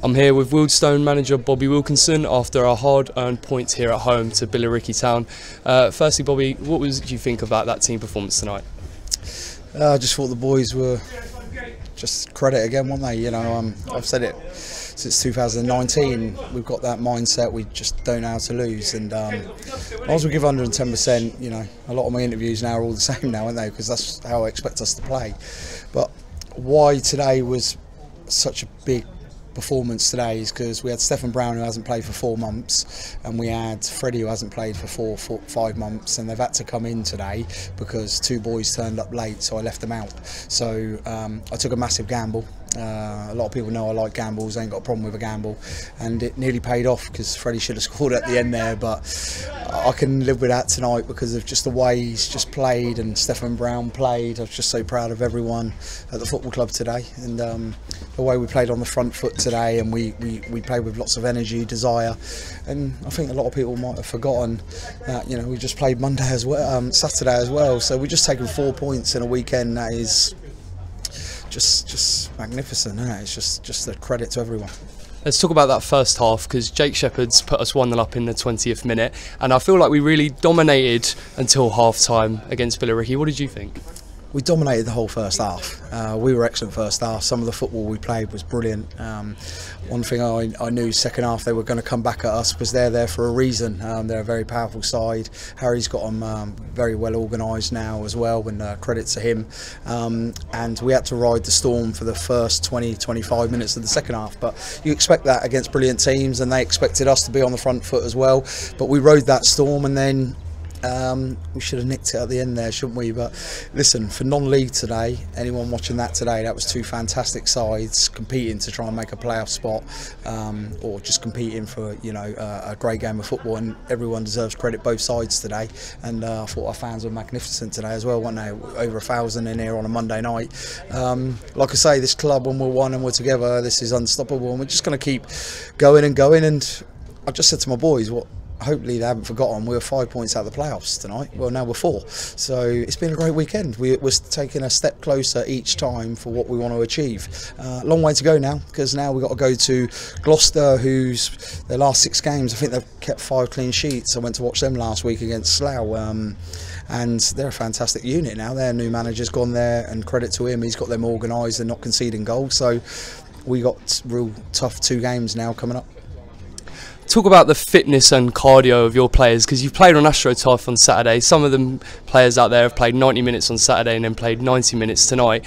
I'm here with Wealdstone manager Bobby Wilkinson after our hard-earned points here at home to Billericay Town. Firstly, Bobby, what did you think about that team performance tonight? I just thought the boys were just credit again, weren't they? You know, I've said it since 2019. We've got that mindset. We just don't know how to lose, and as long as we give 110%, you know, a lot of my interviews now are all the same now, aren't they? Because that's how I expect us to play. But why today was such a big performance today is because we had Stephen Brown, who hasn't played for 4 months, and we had Freddie, who hasn't played for 5 months, and they've had to come in today because 2 boys turned up late, so I left them out. So I took a massive gamble. A lot of people know I like gambles, I ain't got a problem with a gamble, and it nearly paid off because Freddie should have scored at the end there, but I can live with that tonight because of just the way he's just played and Stephen Brown played. I was just so proud of everyone at the football club today, and the way we played on the front foot today, and we played with lots of energy, desire, and I think a lot of people might have forgotten that, you know, we just played Monday as well, Saturday as well, so we've just taken 4 points in a weekend that is just magnificent, isn't it? It's just a credit to everyone. Let's talk about that first half, because Jake Shepherd's put us 1-0 up in the 20th minute, and I feel like we really dominated until half-time against Billericay. What did you think? We dominated the whole first half. We were excellent first half. Some of the football we played was brilliant. One thing I knew second half they were going to come back at us because they're there for a reason. They're a very powerful side. Harry's got them very well organised now as well, and credit to him. And we had to ride the storm for the first 20-25 minutes of the second half. But you expect that against brilliant teams, and they expected us to be on the front foot as well. But we rode that storm, and then we should have nicked it at the end there, shouldn't we? But listen, for non-league today, anyone watching that today, that was 2 fantastic sides competing to try and make a playoff spot, or just competing for, you know, a great game of football, and everyone deserves credit, both sides today. And I thought our fans were magnificent today as well, weren't they? Over 1,000 in here on a Monday night. Like I say, this club, when we're one and we're together, this is unstoppable, and we're just going to keep going and going. And I just said to my boys, hopefully they haven't forgotten, we were 5 points out of the playoffs tonight. Well, now we're 4. So it's been a great weekend. We're taking a step closer each time for what we want to achieve. Long way to go now, because now we've got to go to Gloucester, who's their last 6 games, I think they've kept 5 clean sheets. I went to watch them last week against Slough, and they're a fantastic unit now. Their new manager's gone there, and credit to him, he's got them organised and not conceding goals. So we got real tough 2 games now coming up. Talk about the fitness and cardio of your players, because you've played on AstroTurf on Saturday. Some of them players out there have played 90 minutes on Saturday and then played 90 minutes tonight.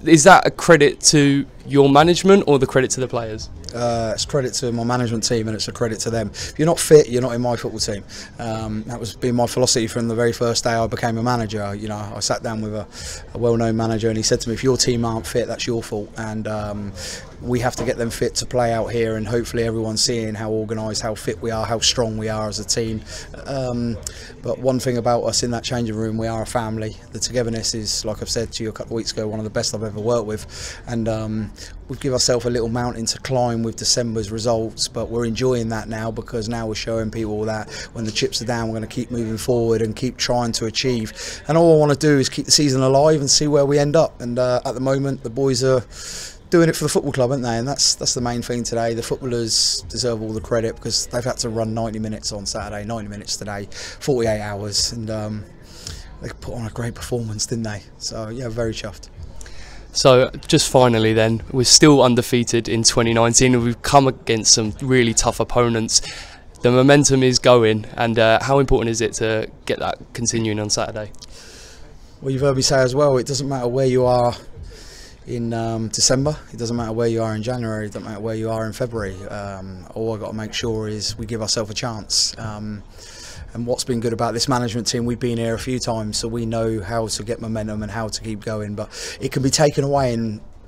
Is that a credit to your management or the credit to the players? It's credit to my management team, and it's a credit to them. If you're not fit, you're not in my football team. That was been my philosophy from the very first day I became a manager. You know, I sat down with a well-known manager, and he said to me, if your team aren't fit, that's your fault, and we have to get them fit to play out here, and hopefully everyone's seeing how organised, how fit we are, how strong we are as a team. But one thing about us in that changing room, we are a family. The togetherness is, like I've said to you a couple of weeks ago, one of the best I've ever worked with, and we've given ourselves a little mountain to climb with December's results, but we're enjoying that now, because now we're showing people that when the chips are down, we're going to keep moving forward and keep trying to achieve. And all I want to do is keep the season alive and see where we end up. And at the moment, the boys are doing it for the football club, aren't they? And that's the main thing today. The footballers deserve all the credit, because they've had to run 90 minutes on Saturday, 90 minutes today, 48 hours, and they put on a great performance, didn't they? So yeah, very chuffed. So just finally then, we're still undefeated in 2019, and we've come against some really tough opponents. The momentum is going, and how important is it to get that continuing on Saturday? Well, you've heard me say as well, it doesn't matter where you are in December, it doesn't matter where you are in January, it doesn't matter where you are in February. All I've got to make sure is we give ourselves a chance. And what's been good about this management team, we've been here a few times, so we know how to get momentum and how to keep going. But it can be taken away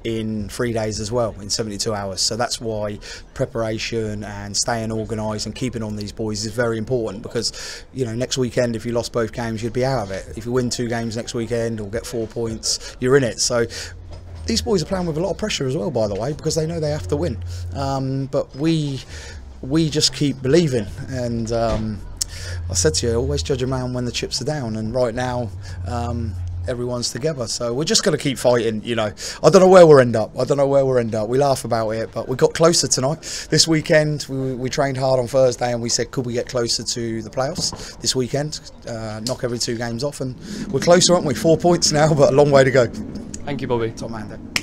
in 3 days as well, in 72 hours. So that's why preparation and staying organised and keeping on these boys is very important, because, you know, next weekend, if you lost both games, you'd be out of it. If you win 2 games next weekend or get 4 points, you're in it. So these boys are playing with a lot of pressure as well, by the way, because they know they have to win. But we just keep believing, and I said to you, always judge a man when the chips are down, and right now everyone's together. So we're just going to keep fighting. You know, I don't know where we'll end up. We laugh about it, but we got closer tonight. This weekend we trained hard on Thursday, and we said, could we get closer to the playoffs this weekend? Knock every 2 games off, and we're closer, aren't we? 4 points now, but a long way to go. Thank you, Bobby. Top man, Dec.